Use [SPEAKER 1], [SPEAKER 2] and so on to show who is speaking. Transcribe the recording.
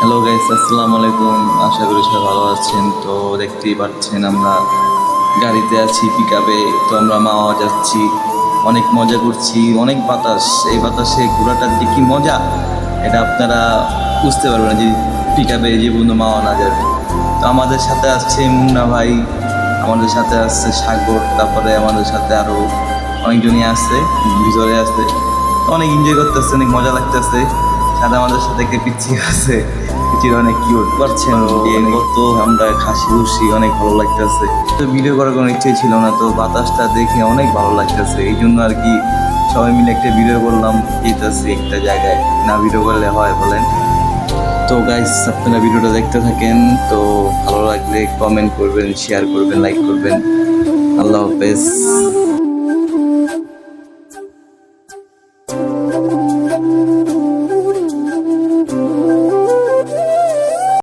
[SPEAKER 1] Hello guys, আসসালামু আলাইকুম। আশা করি সবাই ভালো আছেন। তো দেখতেই পাচ্ছেন আমরা গাড়িতে আছি, পিক আপে। তো আমরা মাওয়া যাচ্ছি, অনেক মজা করছি, অনেক বাতাস। এই বাতাসে ঘোরাটার যে কি মজা, এটা আপনারা বুঝতে পারবেন না যে পিক আপে যে বন্ধু মাওয়া না যাবে। তো আমাদের সাথে আসছে মুন্না ভাই, আমাদের সাথে আসছে সাগর, তারপরে আমাদের সাথে আরও অনেকজনই আসছে, ভিতরে আসছে। তো অনেক এনজয় করতেছে, অনেক মজা লাগতেছে। সাথে আমাদের সাথে একটা পিচ্ছি আছে, পিচ্ছির অনেক কিউট পারছেন কত আমরা হাসি খুশি, অনেক ভালো লাগতেছে। তো ভিডিও করার কোনো ইচ্ছে ছিল না, তো বাতাসটা দেখে অনেক ভালো লাগতেছে, এই জন্য আর কি সবাই মিলে একটা ভিডিও করলাম। যেতেছি একটা জায়গায়, না ভিডিও করলে হয় বলেন? তো গাইস, আপনারা ভিডিওটা দেখতে থাকেন। তো ভালো লাগলে কমেন্ট করবেন, শেয়ার করবেন, লাইক করবেন। আল্লাহ হাফেজ।